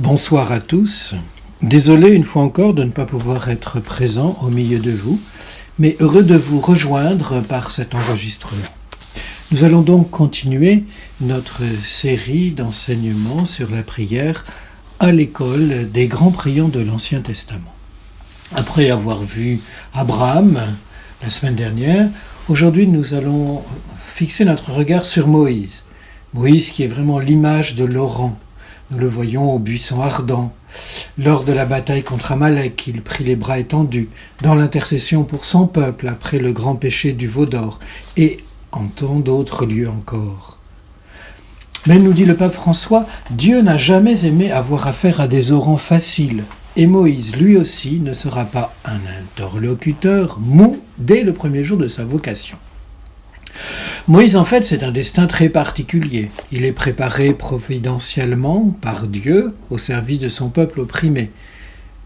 Bonsoir à tous. Désolé une fois encore de ne pas pouvoir être présent au milieu de vous, mais heureux de vous rejoindre par cet enregistrement. Nous allons donc continuer notre série d'enseignements sur la prière à l'école des grands priants de l'Ancien Testament. Après avoir vu Abraham la semaine dernière, aujourd'hui nous allons fixer notre regard sur Moïse. Moïse qui est vraiment l'image de l'Orant. Nous le voyons au buisson ardent. Lors de la bataille contre Amalek, il prit les bras étendus, dans l'intercession pour son peuple après le grand péché du veau d'or, et en tant d'autres lieux encore. Mais nous dit le pape François, Dieu n'a jamais aimé avoir affaire à des orants faciles, et Moïse, lui aussi, ne sera pas un interlocuteur mou dès le premier jour de sa vocation. Moïse, en fait, c'est un destin très particulier. Il est préparé providentiellement par Dieu au service de son peuple opprimé.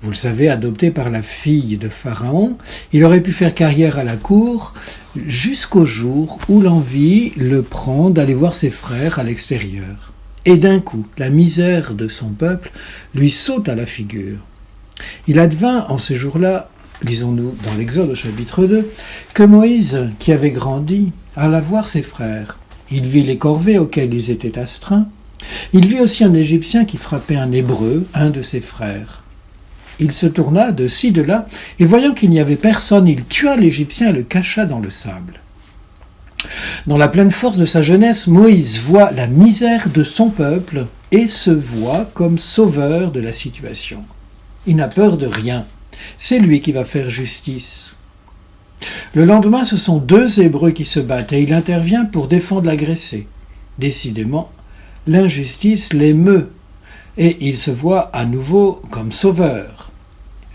Vous le savez, adopté par la fille de Pharaon, il aurait pu faire carrière à la cour jusqu'au jour où l'envie le prend d'aller voir ses frères à l'extérieur. Et d'un coup, la misère de son peuple lui saute à la figure. Il advint en ces jours-là, lisons-nous dans l'Exode au chapitre 2, que Moïse, qui avait grandi, alla voir ses frères. Il vit les corvées auxquelles ils étaient astreints. Il vit aussi un Égyptien qui frappait un Hébreu, un de ses frères. Il se tourna de ci, de là, et voyant qu'il n'y avait personne, il tua l'Égyptien et le cacha dans le sable. Dans la pleine force de sa jeunesse, Moïse voit la misère de son peuple et se voit comme sauveur de la situation. Il n'a peur de rien. C'est lui qui va faire justice. Le lendemain, ce sont deux Hébreux qui se battent et il intervient pour défendre l'agressé. Décidément, l'injustice l'émeut et il se voit à nouveau comme sauveur,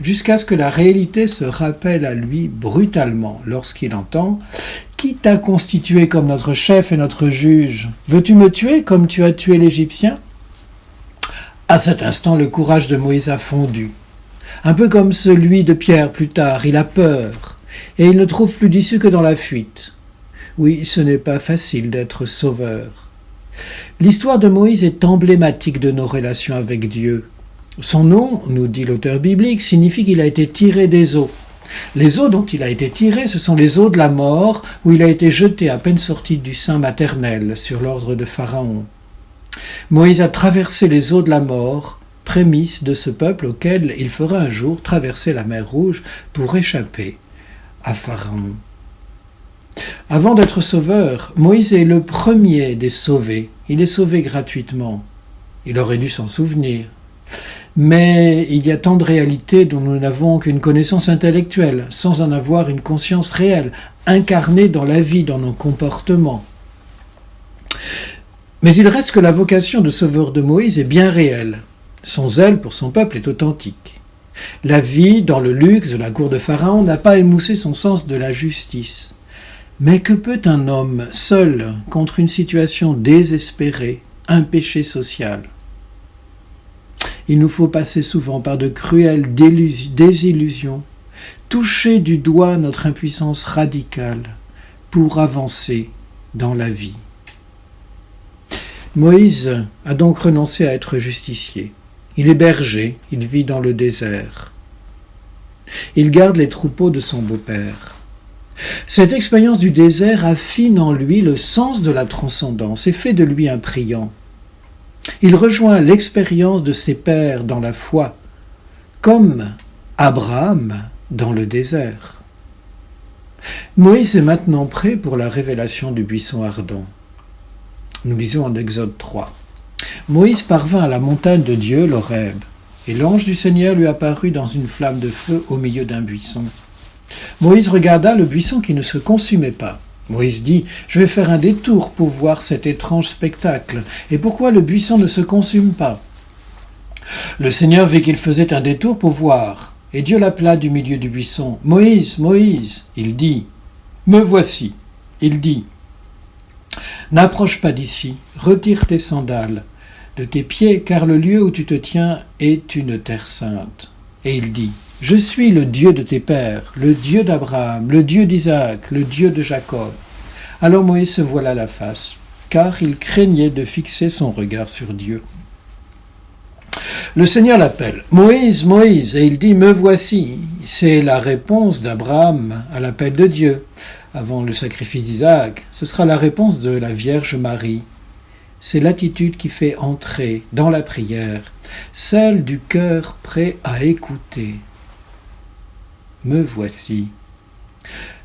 jusqu'à ce que la réalité se rappelle à lui brutalement lorsqu'il entend « Qui t'a constitué comme notre chef et notre juge ? Veux-tu me tuer comme tu as tué l'Égyptien ?» À cet instant, le courage de Moïse a fondu. Un peu comme celui de Pierre plus tard, il a peur. Et il ne trouve plus d'issue que dans la fuite. Oui, ce n'est pas facile d'être sauveur. L'histoire de Moïse est emblématique de nos relations avec Dieu. Son nom, nous dit l'auteur biblique, signifie qu'il a été tiré des eaux. Les eaux dont il a été tiré, ce sont les eaux de la mort, où il a été jeté à peine sorti du sein maternel, sur l'ordre de Pharaon. Moïse a traversé les eaux de la mort, prémisse de ce peuple auquel il fera un jour traverser la mer Rouge pour échapper à Pharaon. Avant d'être sauveur, Moïse est le premier des sauvés. Il est sauvé gratuitement. Il aurait dû s'en souvenir. Mais il y a tant de réalités dont nous n'avons qu'une connaissance intellectuelle, sans en avoir une conscience réelle, incarnée dans la vie, dans nos comportements. Mais il reste que la vocation de sauveur de Moïse est bien réelle. Son zèle pour son peuple est authentique. La vie dans le luxe de la cour de Pharaon n'a pas émoussé son sens de la justice. Mais que peut un homme seul contre une situation désespérée, un péché social ? Il nous faut passer souvent par de cruelles désillusions, toucher du doigt notre impuissance radicale pour avancer dans la vie. Moïse a donc renoncé à être justicier. Il est berger, il vit dans le désert. Il garde les troupeaux de son beau-père. Cette expérience du désert affine en lui le sens de la transcendance et fait de lui un priant. Il rejoint l'expérience de ses pères dans la foi, comme Abraham dans le désert. Moïse est maintenant prêt pour la révélation du buisson ardent. Nous lisons en Exode 3. Moïse parvint à la montagne de Dieu, l'Horeb, et l'ange du Seigneur lui apparut dans une flamme de feu au milieu d'un buisson. Moïse regarda le buisson qui ne se consumait pas. Moïse dit « Je vais faire un détour pour voir cet étrange spectacle. Et pourquoi le buisson ne se consume pas ?» Le Seigneur vit qu'il faisait un détour pour voir, et Dieu l'appela du milieu du buisson. « Moïse, Moïse !» Il dit « Me voici !» Il dit « N'approche pas d'ici, retire tes sandales de tes pieds, car le lieu où tu te tiens est une terre sainte. » Et il dit « Je suis le Dieu de tes pères, le Dieu d'Abraham, le Dieu d'Isaac, le Dieu de Jacob. » Alors Moïse se voila la face, car il craignait de fixer son regard sur Dieu. Le Seigneur l'appelle « Moïse, Moïse » et il dit « Me voici ». C'est la réponse d'Abraham à l'appel de Dieu avant le sacrifice d'Isaac. Ce sera la réponse de la Vierge Marie. C'est l'attitude qui fait entrer dans la prière, celle du cœur prêt à écouter. Me voici.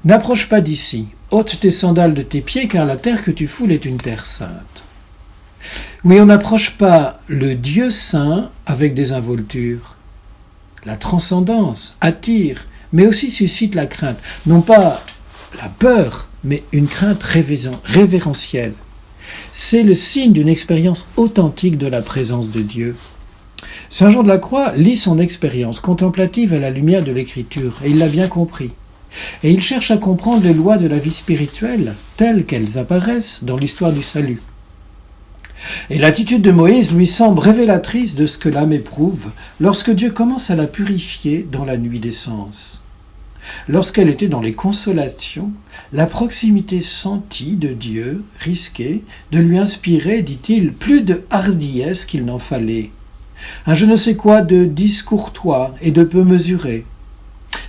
N'approche pas d'ici, ôte tes sandales de tes pieds, car la terre que tu foules est une terre sainte. Oui, on n'approche pas le Dieu saint avec des involtures. La transcendance attire, mais aussi suscite la crainte. Non pas la peur, mais une crainte révérentielle. C'est le signe d'une expérience authentique de la présence de Dieu. Saint Jean de la Croix lit son expérience contemplative à la lumière de l'Écriture, et il l'a bien compris. Et il cherche à comprendre les lois de la vie spirituelle, telles qu'elles apparaissent dans l'histoire du salut. Et l'attitude de Moïse lui semble révélatrice de ce que l'âme éprouve lorsque Dieu commence à la purifier dans la nuit des sens. Lorsqu'elle était dans les consolations, la proximité sentie de Dieu risquait de lui inspirer, dit-il, plus de hardiesse qu'il n'en fallait. Un je ne sais quoi de discourtois et de peu mesuré.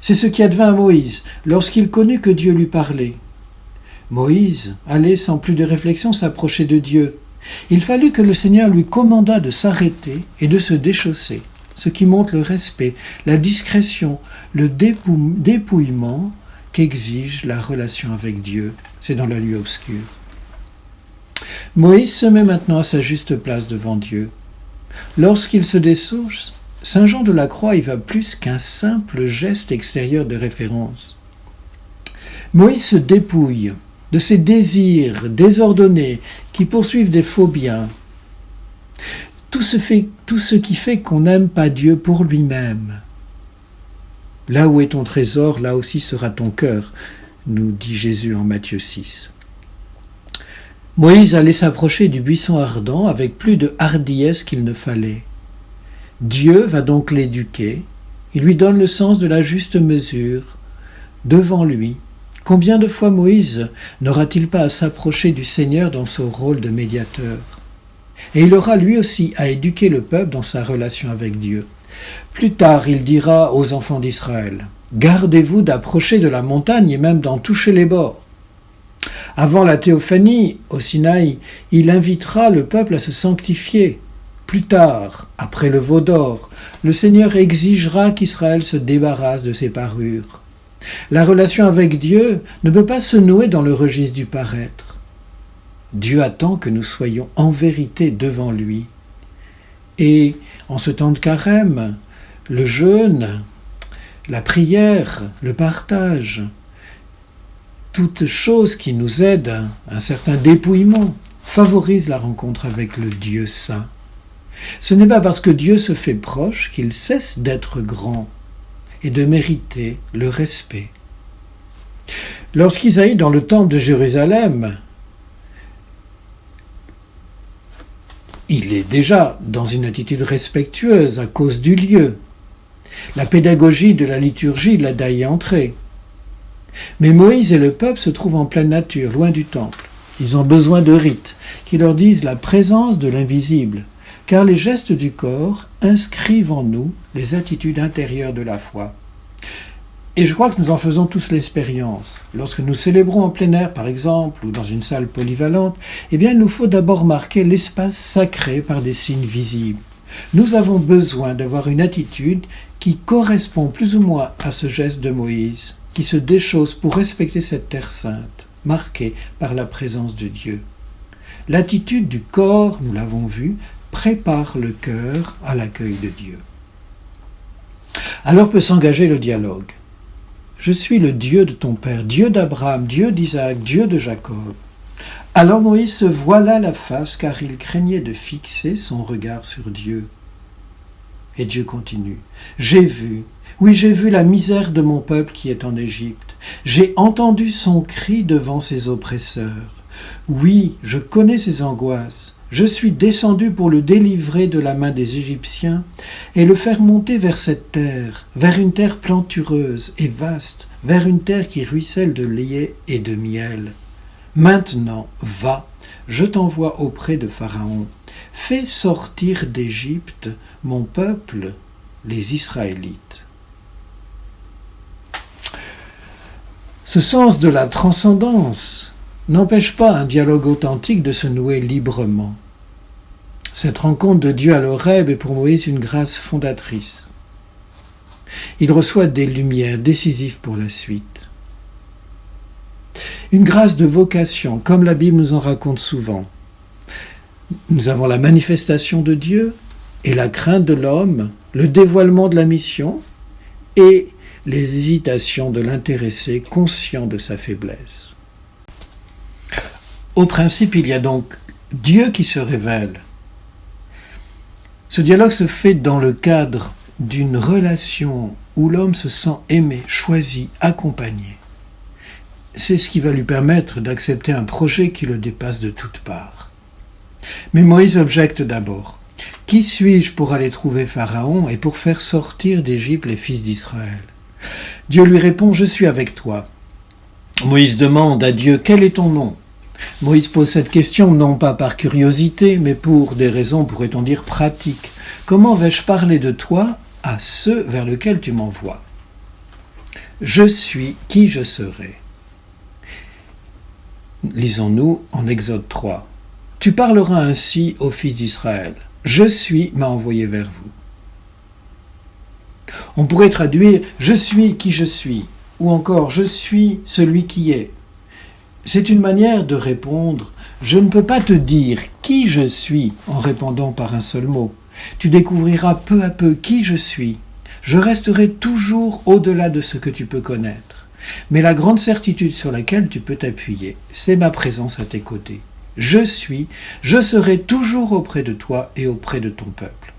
C'est ce qui advint à Moïse lorsqu'il connut que Dieu lui parlait. Moïse allait sans plus de réflexion s'approcher de Dieu. Il fallut que le Seigneur lui commandât de s'arrêter et de se déchausser, ce qui montre le respect, la discrétion, le dépouillement qu'exige la relation avec Dieu. C'est dans la nuit obscure. Moïse se met maintenant à sa juste place devant Dieu. Lorsqu'il se dessouche, Saint Jean de la Croix y va plus qu'un simple geste extérieur de référence. Moïse se dépouille de ses désirs désordonnés qui poursuivent des faux biens. Tout ce qui fait qu'on n'aime pas Dieu pour lui-même. Là où est ton trésor, là aussi sera ton cœur, nous dit Jésus en Matthieu 6. Moïse allait s'approcher du buisson ardent avec plus de hardiesse qu'il ne fallait. Dieu va donc l'éduquer, il lui donne le sens de la juste mesure, devant lui. Combien de fois Moïse n'aura-t-il pas à s'approcher du Seigneur dans son rôle de médiateur ? Et il aura lui aussi à éduquer le peuple dans sa relation avec Dieu. Plus tard, il dira aux enfants d'Israël « Gardez-vous d'approcher de la montagne et même d'en toucher les bords. » Avant la théophanie, au Sinaï, il invitera le peuple à se sanctifier. Plus tard, après le veau d'or, le Seigneur exigera qu'Israël se débarrasse de ses parures. La relation avec Dieu ne peut pas se nouer dans le registre du paraître. Dieu attend que nous soyons en vérité devant lui. Et en ce temps de carême, le jeûne, la prière, le partage, toute chose qui nous aide à un certain dépouillement, favorise la rencontre avec le Dieu saint. Ce n'est pas parce que Dieu se fait proche qu'il cesse d'être grand et de mériter le respect. Lorsqu'Isaïe, dans le temple de Jérusalem, il est déjà dans une attitude respectueuse à cause du lieu. La pédagogie de la liturgie l'aide à y entrer. Mais Moïse et le peuple se trouvent en pleine nature, loin du temple. Ils ont besoin de rites qui leur disent la présence de l'invisible, car les gestes du corps inscrivent en nous les attitudes intérieures de la foi. Et je crois que nous en faisons tous l'expérience. Lorsque nous célébrons en plein air, par exemple, ou dans une salle polyvalente, eh bien, il nous faut d'abord marquer l'espace sacré par des signes visibles. Nous avons besoin d'avoir une attitude qui correspond plus ou moins à ce geste de Moïse, qui se déchausse pour respecter cette terre sainte, marquée par la présence de Dieu. L'attitude du corps, nous l'avons vu, prépare le cœur à l'accueil de Dieu. Alors peut s'engager le dialogue. Je suis le Dieu de ton père, Dieu d'Abraham, Dieu d'Isaac, Dieu de Jacob. Alors Moïse se voila la face car il craignait de fixer son regard sur Dieu. Et Dieu continue. J'ai vu la misère de mon peuple qui est en Égypte. J'ai entendu son cri devant ses oppresseurs. Oui, je connais ses angoisses. Je suis descendu pour le délivrer de la main des Égyptiens et le faire monter vers cette terre, vers une terre plantureuse et vaste, vers une terre qui ruisselle de lait et de miel. Maintenant, va, je t'envoie auprès de Pharaon. « Fais sortir d'Égypte mon peuple, les Israélites ». Ce sens de la transcendance n'empêche pas un dialogue authentique de se nouer librement. Cette rencontre de Dieu à l'Horeb est pour Moïse une grâce fondatrice. Il reçoit des lumières décisives pour la suite. Une grâce de vocation, comme la Bible nous en raconte souvent. Nous avons la manifestation de Dieu et la crainte de l'homme, le dévoilement de la mission et les hésitations de l'intéressé conscient de sa faiblesse. Au principe, il y a donc Dieu qui se révèle. Ce dialogue se fait dans le cadre d'une relation où l'homme se sent aimé, choisi, accompagné. C'est ce qui va lui permettre d'accepter un projet qui le dépasse de toutes parts. Mais Moïse objecte d'abord. « Qui suis-je pour aller trouver Pharaon et pour faire sortir d'Égypte les fils d'Israël ?» Dieu lui répond « Je suis avec toi ». Moïse demande à Dieu « Quel est ton nom ?» Moïse pose cette question non pas par curiosité, mais pour des raisons, pourrait-on dire, pratiques. Comment vais-je parler de toi à ceux vers lesquels tu m'envoies ? Je suis qui je serai. Lisons-nous en Exode 3. Tu parleras ainsi aux fils d'Israël. Je suis m'a envoyé vers vous. On pourrait traduire je suis qui je suis, ou encore je suis celui qui est. C'est une manière de répondre. Je ne peux pas te dire qui je suis en répondant par un seul mot. Tu découvriras peu à peu qui je suis. Je resterai toujours au-delà de ce que tu peux connaître. Mais la grande certitude sur laquelle tu peux t'appuyer, c'est ma présence à tes côtés. Je serai toujours auprès de toi et auprès de ton peuple.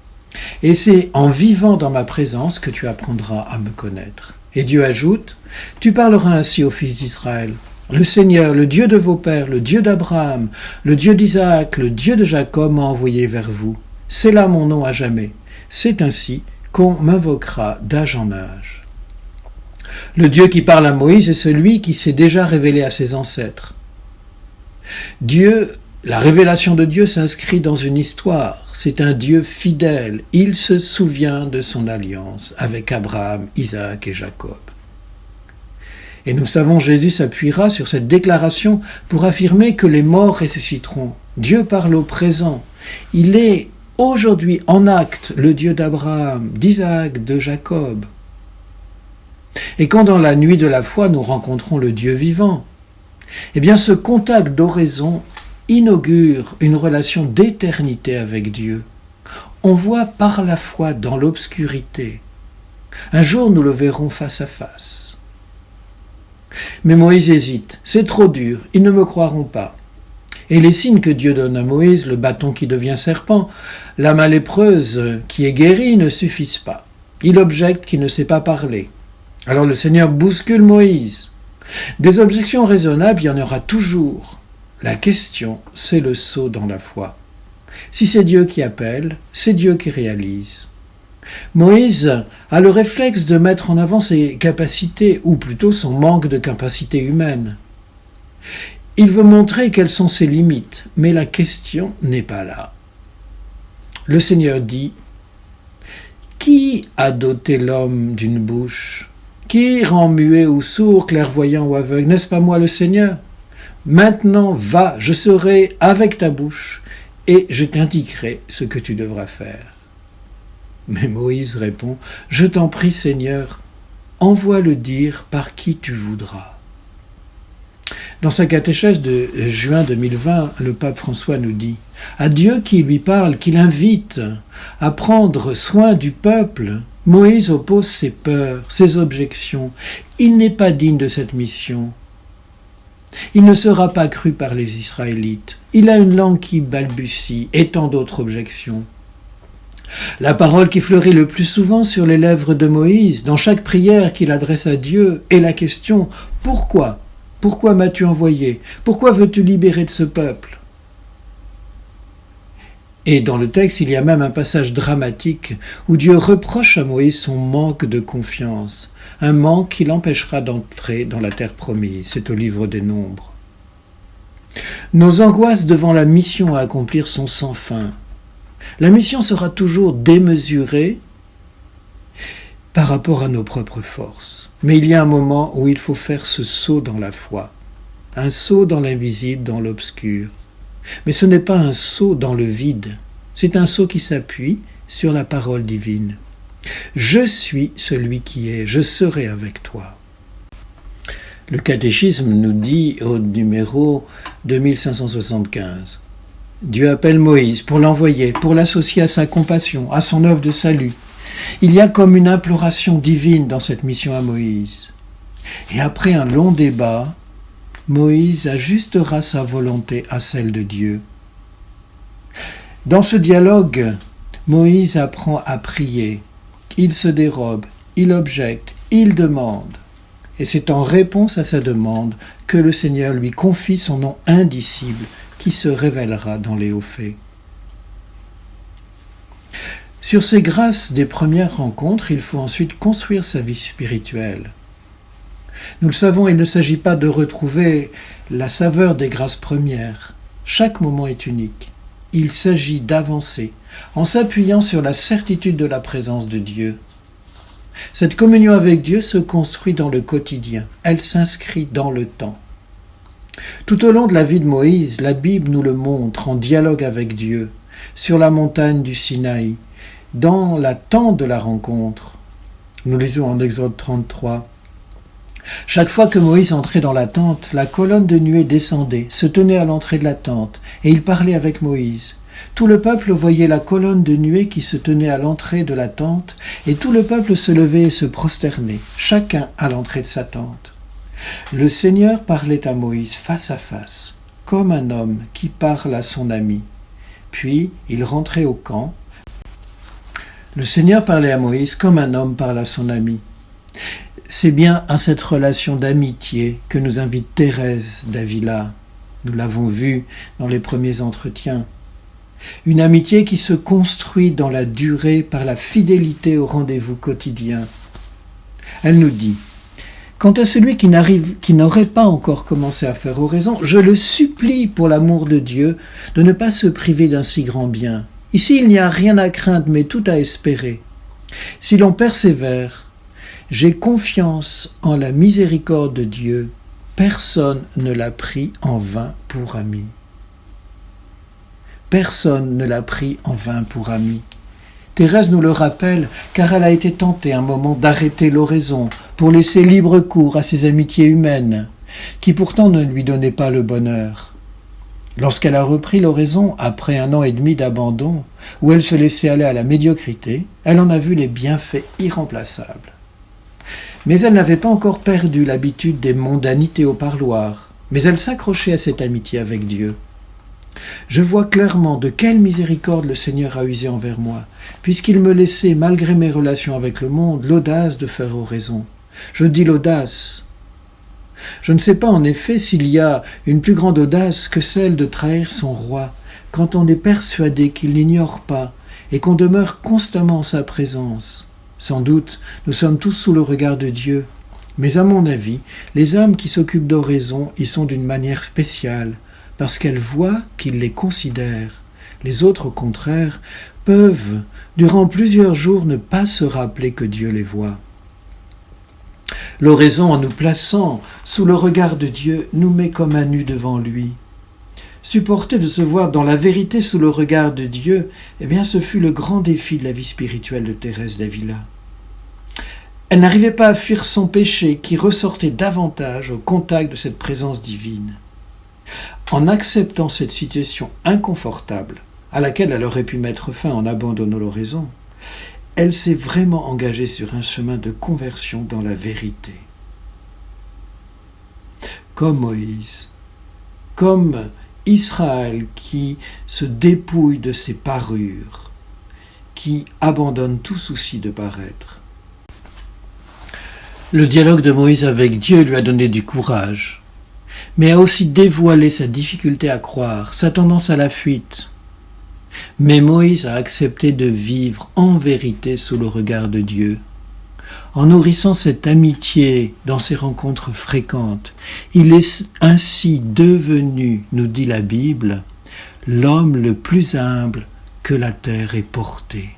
Et c'est en vivant dans ma présence que tu apprendras à me connaître. Et Dieu ajoute, tu parleras ainsi aux fils d'Israël. Le Seigneur, le Dieu de vos pères, le Dieu d'Abraham, le Dieu d'Isaac, le Dieu de Jacob m'a envoyé vers vous. C'est là mon nom à jamais. C'est ainsi qu'on m'invoquera d'âge en âge. Le Dieu qui parle à Moïse est celui qui s'est déjà révélé à ses ancêtres. La révélation de Dieu s'inscrit dans une histoire. C'est un Dieu fidèle. Il se souvient de son alliance avec Abraham, Isaac et Jacob. Et nous savons, Jésus s'appuiera sur cette déclaration pour affirmer que les morts ressusciteront. Dieu parle au présent. Il est aujourd'hui en acte le Dieu d'Abraham, d'Isaac, de Jacob. Et quand dans la nuit de la foi nous rencontrons le Dieu vivant, eh bien ce contact d'oraison inaugure une relation d'éternité avec Dieu. On voit par la foi dans l'obscurité. Un jour nous le verrons face à face. Mais Moïse hésite, c'est trop dur, ils ne me croiront pas. Et les signes que Dieu donne à Moïse, le bâton qui devient serpent, la main lépreuse qui est guérie, ne suffisent pas. Il objecte qu'il ne sait pas parler. Alors le Seigneur bouscule Moïse. Des objections raisonnables, il y en aura toujours. La question, c'est le saut dans la foi. Si c'est Dieu qui appelle, c'est Dieu qui réalise. Moïse a le réflexe de mettre en avant ses capacités, ou plutôt son manque de capacité humaine. Il veut montrer quelles sont ses limites, mais la question n'est pas là. Le Seigneur dit « Qui a doté l'homme d'une bouche ? Qui rend muet ou sourd, clairvoyant ou aveugle ? N'est-ce pas moi le Seigneur ? Maintenant, va, je serai avec ta bouche, et je t'indiquerai ce que tu devras faire. » Mais Moïse répond, « Je t'en prie, Seigneur, envoie-le dire par qui tu voudras. » Dans sa catéchèse de juin 2020, le pape François nous dit « À Dieu qui lui parle, qui l'invite à prendre soin du peuple, Moïse oppose ses peurs, ses objections. Il n'est pas digne de cette mission. Il ne sera pas cru par les Israélites. Il a une langue qui balbutie et tant d'autres objections. » La parole qui fleurit le plus souvent sur les lèvres de Moïse, dans chaque prière qu'il adresse à Dieu, est la question « Pourquoi ? Pourquoi m'as-tu envoyé ? Pourquoi veux-tu libérer de ce peuple ?» Et dans le texte, il y a même un passage dramatique où Dieu reproche à Moïse son manque de confiance, un manque qui l'empêchera d'entrer dans la terre promise. C'est au livre des Nombres. Nos angoisses devant la mission à accomplir sont sans fin. La mission sera toujours démesurée par rapport à nos propres forces. Mais il y a un moment où il faut faire ce saut dans la foi, un saut dans l'invisible, dans l'obscur. Mais ce n'est pas un saut dans le vide, c'est un saut qui s'appuie sur la parole divine. Je suis celui qui est, je serai avec toi. Le catéchisme nous dit au numéro 2575, Dieu appelle Moïse pour l'envoyer, pour l'associer à sa compassion, à son œuvre de salut. Il y a comme une imploration divine dans cette mission à Moïse. Et après un long débat, Moïse ajustera sa volonté à celle de Dieu. Dans ce dialogue, Moïse apprend à prier. Il se dérobe, il objecte, il demande. Et c'est en réponse à sa demande que le Seigneur lui confie son nom indicible qui se révélera dans les hauts faits. Sur ces grâces des premières rencontres, il faut ensuite construire sa vie spirituelle. Nous le savons, il ne s'agit pas de retrouver la saveur des grâces premières. Chaque moment est unique. Il s'agit d'avancer en s'appuyant sur la certitude de la présence de Dieu. Cette communion avec Dieu se construit dans le quotidien. Elle s'inscrit dans le temps. Tout au long de la vie de Moïse, la Bible nous le montre en dialogue avec Dieu, sur la montagne du Sinaï, dans la tente de la rencontre. Nous lisons en Exode 33. Chaque fois que Moïse entrait dans la tente, la colonne de nuée descendait, se tenait à l'entrée de la tente, et il parlait avec Moïse. Tout le peuple voyait la colonne de nuée qui se tenait à l'entrée de la tente, et tout le peuple se levait et se prosternait, chacun à l'entrée de sa tente. Le Seigneur parlait à Moïse face à face, comme un homme qui parle à son ami. Puis il rentrait au camp. Le Seigneur parlait à Moïse comme un homme parle à son ami. C'est bien à cette relation d'amitié que nous invite Thérèse d'Avila. Nous l'avons vu dans les premiers entretiens. Une amitié qui se construit dans la durée par la fidélité au rendez-vous quotidien. Elle nous dit « Quant à celui qui n'aurait pas encore commencé à faire oraison, je le supplie pour l'amour de Dieu de ne pas se priver d'un si grand bien. Ici, il n'y a rien à craindre, mais tout à espérer. Si l'on persévère, j'ai confiance en la miséricorde de Dieu. Personne ne l'a pris en vain pour ami. » Personne ne l'a pris en vain pour ami. Thérèse nous le rappelle, car elle a été tentée un moment d'arrêter l'oraison pour laisser libre cours à ses amitiés humaines, qui pourtant ne lui donnaient pas le bonheur. Lorsqu'elle a repris l'oraison, après 1 an et demi d'abandon, où elle se laissait aller à la médiocrité, elle en a vu les bienfaits irremplaçables. Mais elle n'avait pas encore perdu l'habitude des mondanités au parloir, mais elle s'accrochait à cette amitié avec Dieu. Je vois clairement de quelle miséricorde le Seigneur a usé envers moi, puisqu'il me laissait, malgré mes relations avec le monde, l'audace de faire oraison. Je dis l'audace. Je ne sais pas en effet s'il y a une plus grande audace que celle de trahir son roi, quand on est persuadé qu'il n'ignore pas et qu'on demeure constamment en sa présence. Sans doute, nous sommes tous sous le regard de Dieu, mais à mon avis, les âmes qui s'occupent d'oraison y sont d'une manière spéciale, parce qu'elles voient qu'il les considère. Les autres, au contraire, peuvent, durant plusieurs jours, ne pas se rappeler que Dieu les voit. L'oraison, en nous plaçant sous le regard de Dieu, nous met comme à nu devant lui. Supporter de se voir dans la vérité sous le regard de Dieu, eh bien, ce fut le grand défi de la vie spirituelle de Thérèse d'Avila. Elle n'arrivait pas à fuir son péché qui ressortait davantage au contact de cette présence divine. En acceptant cette situation inconfortable, à laquelle elle aurait pu mettre fin en abandonnant l'oraison, elle s'est vraiment engagée sur un chemin de conversion dans la vérité. Comme Moïse, comme Israël qui se dépouille de ses parures, qui abandonne tout souci de paraître. Le dialogue de Moïse avec Dieu lui a donné du courage, mais a aussi dévoilé sa difficulté à croire, sa tendance à la fuite. Mais Moïse a accepté de vivre en vérité sous le regard de Dieu. En nourrissant cette amitié dans ses rencontres fréquentes, il est ainsi devenu, nous dit la Bible, l'homme le plus humble que la terre est portée.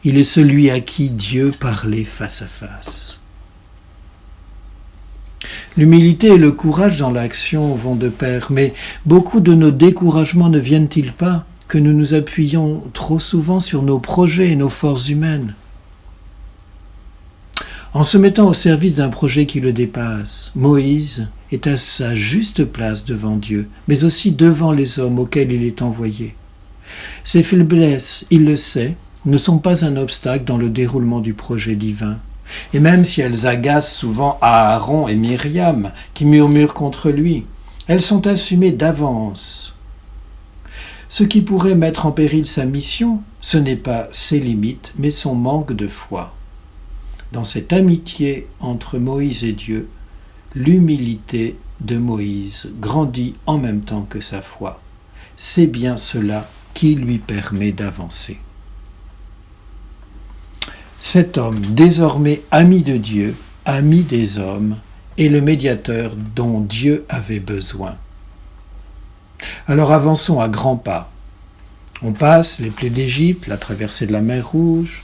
Il est celui à qui Dieu parlait face à face. L'humilité et le courage dans l'action vont de pair, mais beaucoup de nos découragements ne viennent-ils pas que nous nous appuyons trop souvent sur nos projets et nos forces humaines? En se mettant au service d'un projet qui le dépasse, Moïse est à sa juste place devant Dieu, mais aussi devant les hommes auxquels il est envoyé. Ses faiblesses, il le sait, ne sont pas un obstacle dans le déroulement du projet divin. Et même si elles agacent souvent Aaron et Myriam, qui murmurent contre lui, elles sont assumées d'avance. Ce qui pourrait mettre en péril sa mission, ce n'est pas ses limites, mais son manque de foi. Dans cette amitié entre Moïse et Dieu, l'humilité de Moïse grandit en même temps que sa foi. C'est bien cela qui lui permet d'avancer. Cet homme, désormais ami de Dieu, ami des hommes, est le médiateur dont Dieu avait besoin. Alors avançons à grands pas. On passe les plaies d'Égypte, la traversée de la mer Rouge,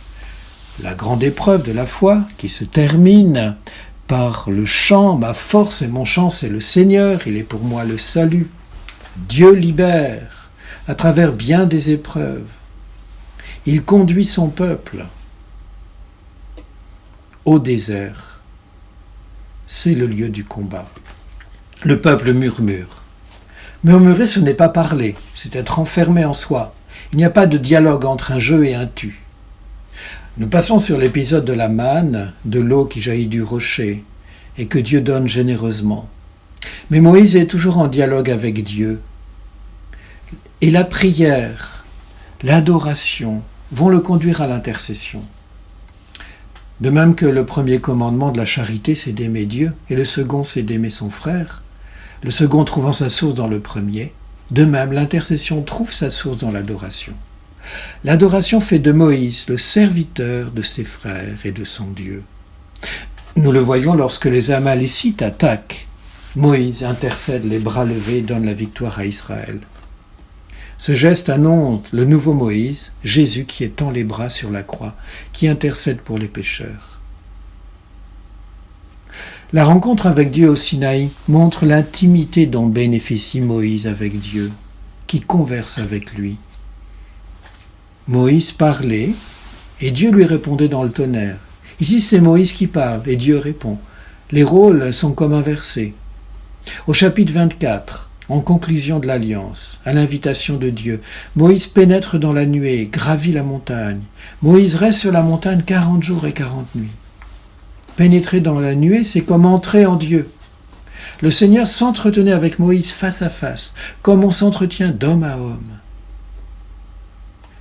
la grande épreuve de la foi qui se termine par le chant, ma force et mon chant, c'est le Seigneur, il est pour moi le salut. Dieu libère à travers bien des épreuves. Il conduit son peuple au désert. C'est le lieu du combat. Le peuple murmure. Murmurer, ce n'est pas parler, c'est être enfermé en soi. Il n'y a pas de dialogue entre un je et un tu. Nous passons sur l'épisode de la manne, de l'eau qui jaillit du rocher, et que Dieu donne généreusement. Mais Moïse est toujours en dialogue avec Dieu. Et la prière, l'adoration vont le conduire à l'intercession. De même que le premier commandement de la charité, c'est d'aimer Dieu, et le second, c'est d'aimer son frère, le second trouvant sa source dans le premier, de même, l'intercession trouve sa source dans l'adoration. L'adoration fait de Moïse le serviteur de ses frères et de son Dieu. Nous le voyons lorsque les Amalécites attaquent. Moïse intercède les bras levés et donne la victoire à Israël. Ce geste annonce le nouveau Moïse, Jésus qui étend les bras sur la croix, qui intercède pour les pécheurs. La rencontre avec Dieu au Sinaï montre l'intimité dont bénéficie Moïse avec Dieu, qui converse avec lui. Moïse parlait et Dieu lui répondait dans le tonnerre. Ici, c'est Moïse qui parle et Dieu répond. Les rôles sont comme inversés. Au chapitre 24, en conclusion de l'Alliance, à l'invitation de Dieu, Moïse pénètre dans la nuée, gravit la montagne. Moïse reste sur la montagne 40 jours et 40 nuits. Pénétrer dans la nuée, c'est comme entrer en Dieu. Le Seigneur s'entretenait avec Moïse face à face, comme on s'entretient d'homme à homme.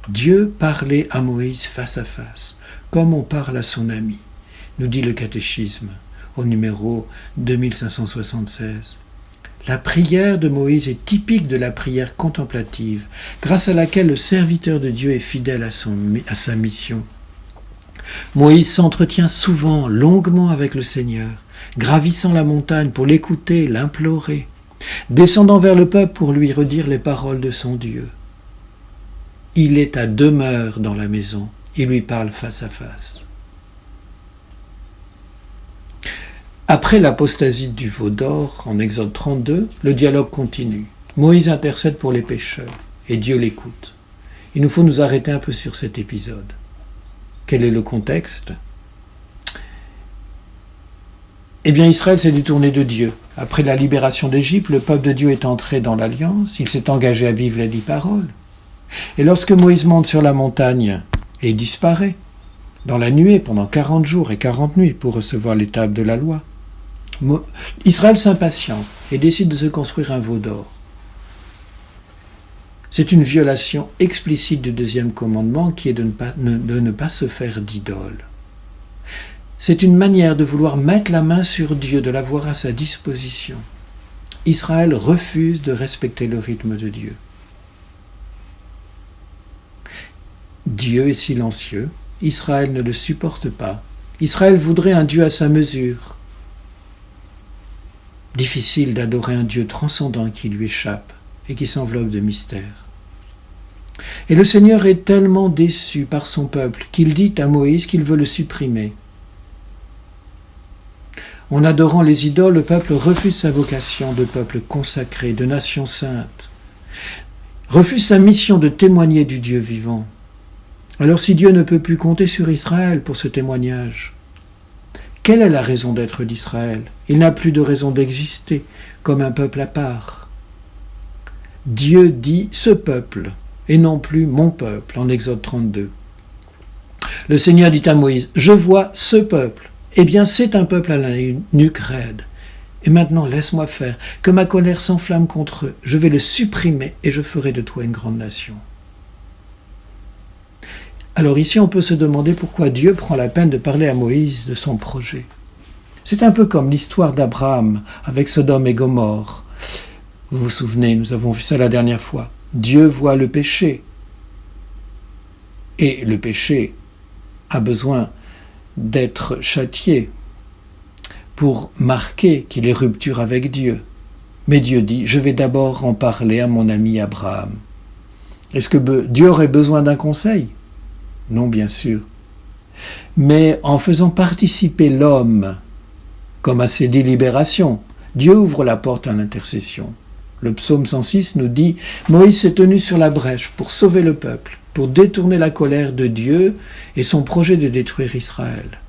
Dieu parlait à Moïse face à face, comme on parle à son ami, nous dit le catéchisme au numéro 2576. La prière de Moïse est typique de la prière contemplative, grâce à laquelle le serviteur de Dieu est fidèle à sa mission. Moïse s'entretient souvent, longuement avec le Seigneur, gravissant la montagne pour l'écouter, l'implorer, descendant vers le peuple pour lui redire les paroles de son Dieu. Il est à demeure dans la maison, il lui parle face à face. Après l'apostasie du veau d'or, en Exode 32, le dialogue continue. Moïse intercède pour les pécheurs, et Dieu l'écoute. Il nous faut nous arrêter un peu sur cet épisode. Quel est le contexte ? Eh bien, Israël s'est détourné de Dieu. Après la libération d'Égypte, le peuple de Dieu est entré dans l'Alliance, il s'est engagé à vivre les 10 paroles. Et lorsque Moïse monte sur la montagne et disparaît, dans la nuée pendant 40 jours et 40 nuits pour recevoir les tables de la loi, Israël s'impatiente et décide de se construire un veau d'or. C'est une violation explicite du deuxième commandement qui est de ne pas se faire d'idole. C'est une manière de vouloir mettre la main sur Dieu, de l'avoir à sa disposition. Israël refuse de respecter le rythme de Dieu. Dieu est silencieux, Israël ne le supporte pas. Israël voudrait un Dieu à sa mesure. Difficile d'adorer un Dieu transcendant qui lui échappe et qui s'enveloppe de mystère. Et le Seigneur est tellement déçu par son peuple qu'il dit à Moïse qu'il veut le supprimer. En adorant les idoles, le peuple refuse sa vocation de peuple consacré, de nation sainte, refuse sa mission de témoigner du Dieu vivant. Alors si Dieu ne peut plus compter sur Israël pour ce témoignage, quelle est la raison d'être d'Israël? Il n'a plus de raison d'exister comme un peuple à part. Dieu dit « ce peuple » et non plus « mon peuple » en Exode 32. Le Seigneur dit à Moïse « je vois ce peuple ». Eh bien, c'est un peuple à la nuque raide. Et maintenant, laisse-moi faire, que ma colère s'enflamme contre eux. Je vais le supprimer et je ferai de toi une grande nation. Alors ici, on peut se demander pourquoi Dieu prend la peine de parler à Moïse de son projet. C'est un peu comme l'histoire d'Abraham avec Sodome et Gomorrhe. Vous vous souvenez, nous avons vu ça la dernière fois. Dieu voit le péché. Et le péché a besoin d'être châtié pour marquer qu'il est rupture avec Dieu. Mais Dieu dit, je vais d'abord en parler à mon ami Abraham. Est-ce que Dieu aurait besoin d'un conseil? Non, bien sûr. Mais en faisant participer l'homme comme à ses délibérations, Dieu ouvre la porte à l'intercession. Le psaume 106 nous dit « Moïse s'est tenu sur la brèche pour sauver le peuple, pour détourner la colère de Dieu et son projet de détruire Israël. »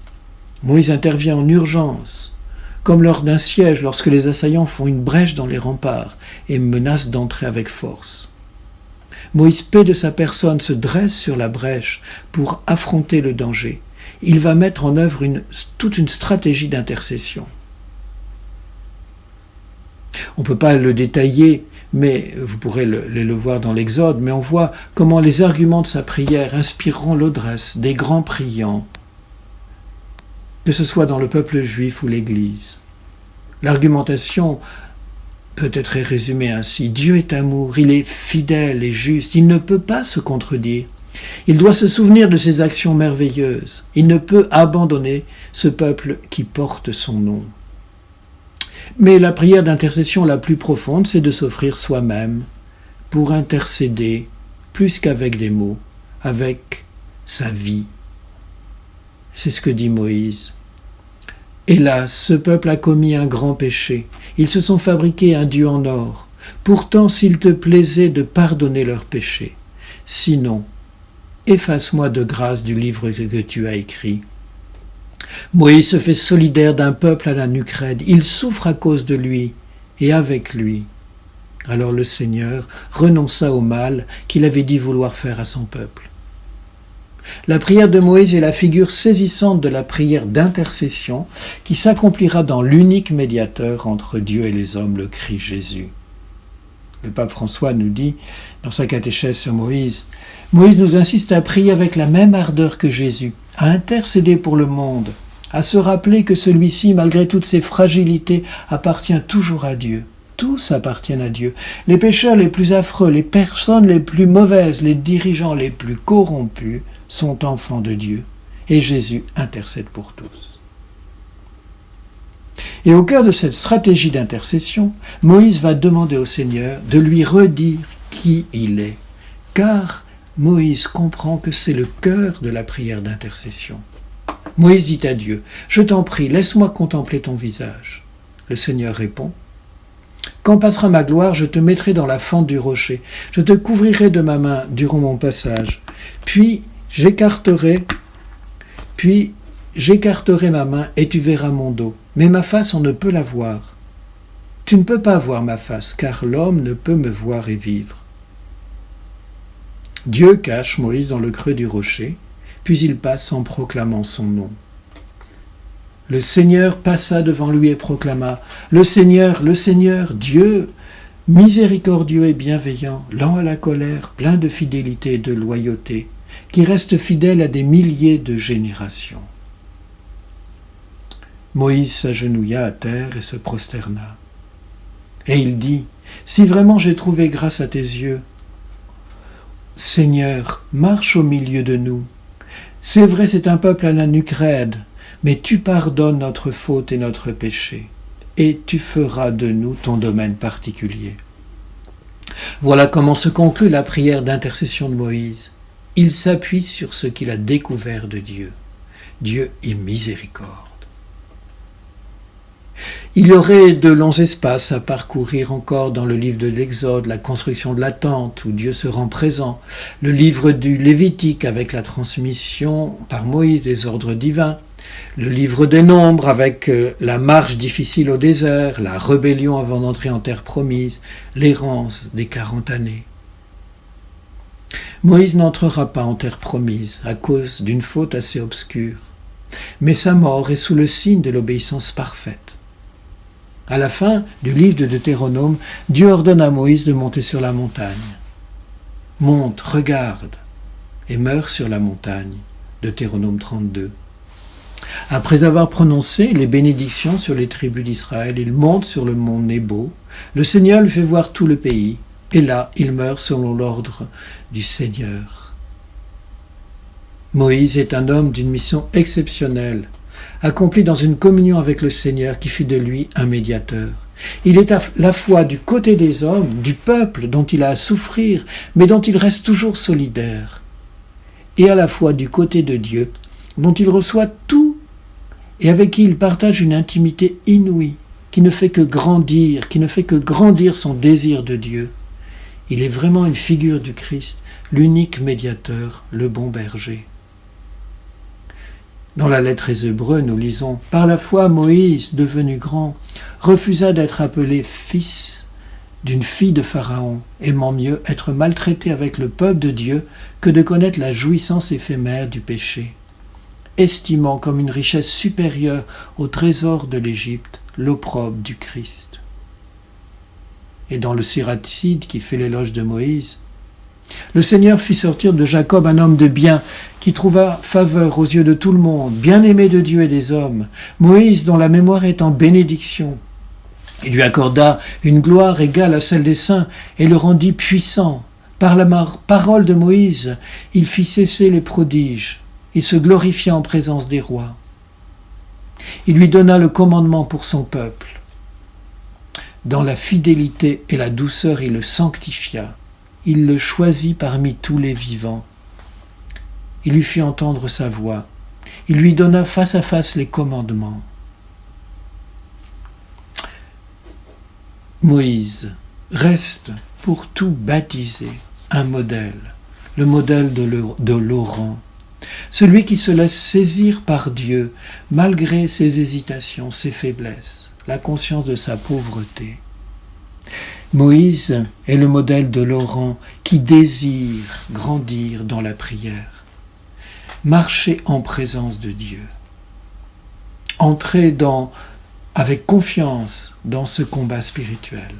Moïse intervient en urgence, comme lors d'un siège lorsque les assaillants font une brèche dans les remparts et menacent d'entrer avec force. Moïse, paix de sa personne, se dresse sur la brèche pour affronter le danger. Il va mettre en œuvre toute une stratégie d'intercession. On ne peut pas le détailler, mais vous pourrez le voir dans l'Exode, mais on voit comment les arguments de sa prière inspireront l'audace des grands priants, que ce soit dans le peuple juif ou l'Église. L'argumentation peut être résumée ainsi. Dieu est amour, il est fidèle et juste, il ne peut pas se contredire. Il doit se souvenir de ses actions merveilleuses. Il ne peut abandonner ce peuple qui porte son nom. Mais la prière d'intercession la plus profonde, c'est de s'offrir soi-même pour intercéder, plus qu'avec des mots, avec sa vie. C'est ce que dit Moïse. Hélas, ce peuple a commis un grand péché. Ils se sont fabriqués un Dieu en or. Pourtant, s'il te plaisait de pardonner leurs péchés. Sinon, efface-moi de grâce du livre que tu as écrit. Moïse se fait solidaire d'un peuple à la nuque raide. Il souffre à cause de lui et avec lui. Alors le Seigneur renonça au mal qu'il avait dit vouloir faire à son peuple. La prière de Moïse est la figure saisissante de la prière d'intercession qui s'accomplira dans l'unique médiateur entre Dieu et les hommes, le Christ Jésus. Le pape François nous dit, dans sa catéchèse sur Moïse, « Moïse nous insiste à prier avec la même ardeur que Jésus, à intercéder pour le monde, à se rappeler que celui-ci, malgré toutes ses fragilités, appartient toujours à Dieu. Tous appartiennent à Dieu. Les pécheurs les plus affreux, les personnes les plus mauvaises, les dirigeants les plus corrompus sont enfants de Dieu. Et Jésus intercède pour tous. » Et au cœur de cette stratégie d'intercession, Moïse va demander au Seigneur de lui redire qui il est, car Moïse comprend que c'est le cœur de la prière d'intercession. Moïse dit à Dieu, « Je t'en prie, laisse-moi contempler ton visage. » Le Seigneur répond, « Quand passera ma gloire, je te mettrai dans la fente du rocher, je te couvrirai de ma main durant mon passage, puis j'écarterai ma main et tu verras mon dos. Mais ma face, on ne peut la voir. Tu ne peux pas voir ma face, car l'homme ne peut me voir et vivre. » Dieu cache Moïse dans le creux du rocher, puis il passe en proclamant son nom. Le Seigneur passa devant lui et proclama « Le Seigneur, Dieu, miséricordieux et bienveillant, lent à la colère, plein de fidélité et de loyauté, qui reste fidèle à des milliers de générations. » Moïse s'agenouilla à terre et se prosterna. Et il dit, « Si vraiment j'ai trouvé grâce à tes yeux, Seigneur, marche au milieu de nous. C'est vrai, c'est un peuple à la nuque raide, mais tu pardonnes notre faute et notre péché, et tu feras de nous ton domaine particulier. Voilà comment se conclut la prière d'intercession de Moïse. Il s'appuie sur ce qu'il a découvert de Dieu. Dieu est miséricorde. Il y aurait de longs espaces à parcourir encore dans le livre de l'Exode, la construction de la tente où Dieu se rend présent, le livre du Lévitique avec la transmission par Moïse des ordres divins, le livre des Nombres avec la marche difficile au désert, la rébellion avant d'entrer en terre promise, l'errance des 40 années. Moïse n'entrera pas en terre promise à cause d'une faute assez obscure, mais sa mort est sous le signe de l'obéissance parfaite. À la fin du livre de Deutéronome, Dieu ordonne à Moïse de monter sur la montagne. Monte, regarde, et meurs sur la montagne. Deutéronome 32. Après avoir prononcé les bénédictions sur les tribus d'Israël, il monte sur le mont Nebo. Le Seigneur lui fait voir tout le pays, et là, il meurt selon l'ordre du Seigneur. Moïse est un homme d'une mission exceptionnelle, accompli dans une communion avec le Seigneur qui fit de lui un médiateur. Il est à la fois du côté des hommes, du peuple dont il a à souffrir, mais dont il reste toujours solidaire, et à la fois du côté de Dieu, dont il reçoit tout et avec qui il partage une intimité inouïe, qui ne fait que grandir son désir de Dieu. Il est vraiment une figure du Christ, l'unique médiateur, le bon berger. Dans la lettre aux Hébreux, nous lisons « Par la foi, Moïse, devenu grand, refusa d'être appelé fils d'une fille de Pharaon, aimant mieux être maltraité avec le peuple de Dieu que de connaître la jouissance éphémère du péché, estimant comme une richesse supérieure au trésor de l'Égypte l'opprobre du Christ. » Et dans le Siracide qui fait l'éloge de Moïse, le Seigneur fit sortir de Jacob un homme de bien qui trouva faveur aux yeux de tout le monde, bien aimé de Dieu et des hommes. Moïse, dont la mémoire est en bénédiction, il lui accorda une gloire égale à celle des saints et le rendit puissant. Par la parole de Moïse, il fit cesser les prodiges. Il se glorifia en présence des rois. Il lui donna le commandement pour son peuple. Dans la fidélité et la douceur, il le sanctifia. Il le choisit parmi tous les vivants. Il lui fit entendre sa voix. Il lui donna face à face les commandements. Moïse reste pour tout baptisé un modèle, le modèle de l'orant, celui qui se laisse saisir par Dieu malgré ses hésitations, ses faiblesses, la conscience de sa pauvreté. Moïse est le modèle de l'orant qui désire grandir dans la prière, marcher en présence de Dieu, entrer avec confiance dans ce combat spirituel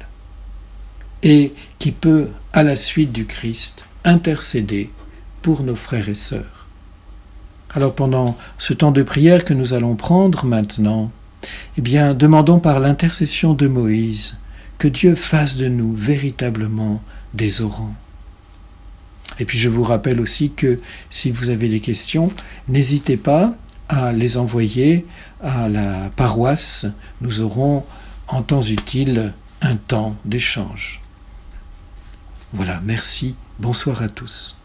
et qui peut, à la suite du Christ, intercéder pour nos frères et sœurs. Alors pendant ce temps de prière que nous allons prendre maintenant, demandons par l'intercession de Moïse que Dieu fasse de nous véritablement des orants. Et puis je vous rappelle aussi que si vous avez des questions, n'hésitez pas à les envoyer à la paroisse. Nous aurons en temps utile un temps d'échange. Voilà, merci, bonsoir à tous.